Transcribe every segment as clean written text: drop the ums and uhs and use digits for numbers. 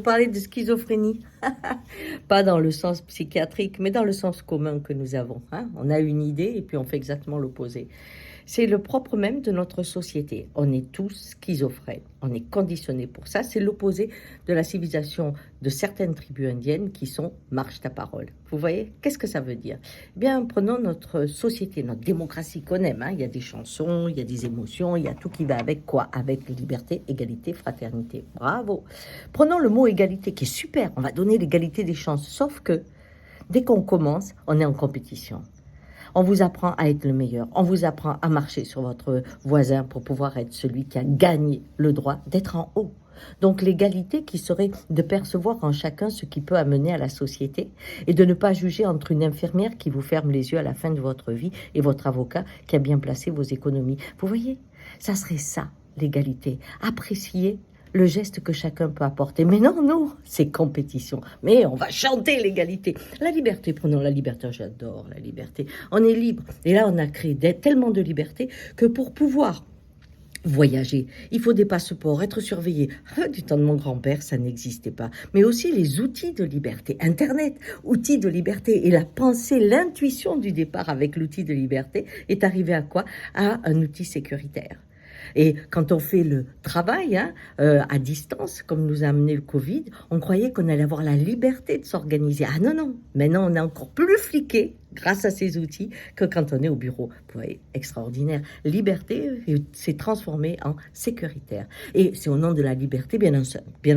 Parler de schizophrénie, pas dans le sens psychiatrique, mais dans le sens commun que nous avons. On a une idée et puis on fait exactement l'opposé. C'est le propre même de notre société. On est tous schizophrènes. On est conditionnés pour ça. C'est l'opposé de la civilisation de certaines tribus indiennes qui sont marche ta parole. Vous voyez, qu'est-ce que ça veut dire? Eh bien, prenons notre société, notre démocratie qu'on aime. Il y a des chansons, il y a des émotions, il y a tout qui va avec quoi? Avec liberté, égalité, fraternité. Bravo. Prenons le mot égalité qui est super. On va donner l'égalité des chances. Sauf que dès qu'on commence, on est en compétition. On vous apprend à être le meilleur. On vous apprend à marcher sur votre voisin pour pouvoir être celui qui a gagné le droit d'être en haut. Donc l'égalité qui serait de percevoir en chacun ce qui peut amener à la société et de ne pas juger entre une infirmière qui vous ferme les yeux à la fin de votre vie et votre avocat qui a bien placé vos économies. Vous voyez, ça serait ça, l'égalité. Apprécier le geste que chacun peut apporter. Mais non, non, c'est compétition. Mais on va chanter l'égalité. La liberté, prenons la liberté. J'adore la liberté. On est libre. Et là, on a créé tellement de liberté que pour pouvoir voyager, il faut des passeports, être surveillé. Du temps de mon grand-père, ça n'existait pas. Mais aussi les outils de liberté. Internet, outils de liberté. Et la pensée, l'intuition du départ avec l'outil de liberté est arrivée à quoi? À un outil sécuritaire. Et quand on fait le travail à distance, comme nous a amené le Covid, on croyait qu'on allait avoir la liberté de s'organiser. Ah non, non, maintenant on est encore plus fliqué grâce à ces outils que quand on est au bureau. Vous voyez, extraordinaire. Liberté s'est transformée en sécuritaire. Et c'est au nom de la liberté, bien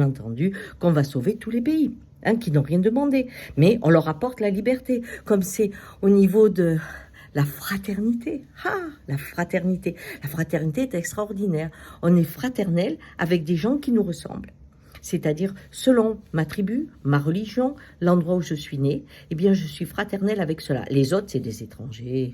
entendu, qu'on va sauver tous les pays. Qui n'ont rien demandé. Mais on leur apporte la liberté. Comme c'est au niveau de la fraternité. La fraternité. La fraternité est extraordinaire. On est fraternel avec des gens qui nous ressemblent. C'est-à-dire, selon ma tribu, ma religion, l'endroit où je suis né, eh bien, je suis fraternel avec cela. Les autres, c'est des étrangers.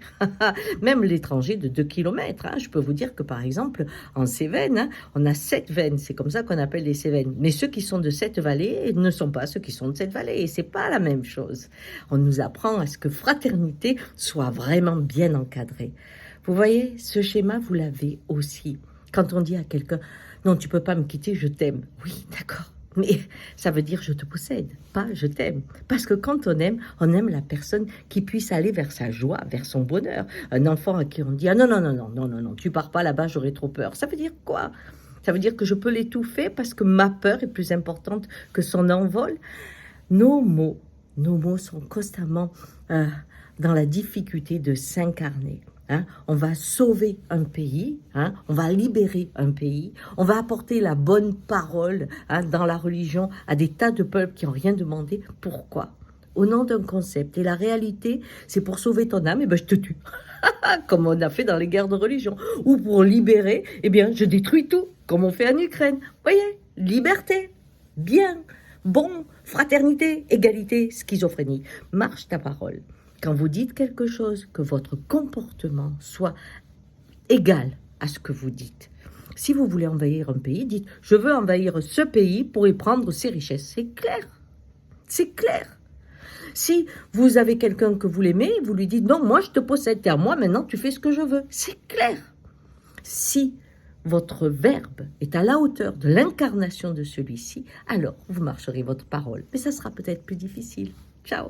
Même l'étranger de 2 kilomètres. Je peux vous dire que, par exemple, en Cévennes, on a 7 veines. C'est comme ça qu'on appelle les Cévennes. Mais ceux qui sont de cette vallée ne sont pas ceux qui sont de cette vallée. Et c'est pas la même chose. On nous apprend à ce que fraternité soit vraiment bien encadrée. Vous voyez, ce schéma, vous l'avez aussi. Quand on dit à quelqu'un, non, tu peux pas me quitter, je t'aime. Oui, d'accord. Mais ça veut dire je te possède, pas je t'aime. Parce que quand on aime la personne qui puisse aller vers sa joie, vers son bonheur. Un enfant à qui on dit, ah non, non, non, non, non, non, non, tu pars pas là-bas, j'aurais trop peur. Ça veut dire quoi? Ça veut dire que je peux l'étouffer parce que ma peur est plus importante que son envol. Nos mots sont constamment dans la difficulté de s'incarner. On va sauver un pays, on va libérer un pays, on va apporter la bonne parole dans la religion à des tas de peuples qui n'ont rien demandé. Pourquoi? Au nom d'un concept. Et la réalité, c'est pour sauver ton âme, je te tue. Comme on a fait dans les guerres de religion. Ou pour libérer, je détruis tout, comme on fait en Ukraine. Voyez, liberté, bien, bon, fraternité, égalité, schizophrénie. Marche ta parole. Quand vous dites quelque chose, que votre comportement soit égal à ce que vous dites. Si vous voulez envahir un pays, dites « Je veux envahir ce pays pour y prendre ses richesses ». C'est clair. C'est clair. Si vous avez quelqu'un que vous l'aimez, vous lui dites « Non, moi je te possède, t'es à moi, maintenant tu fais ce que je veux ». C'est clair. Si votre verbe est à la hauteur de l'incarnation de celui-ci, alors vous marcherez votre parole. Mais ça sera peut-être plus difficile. Ciao.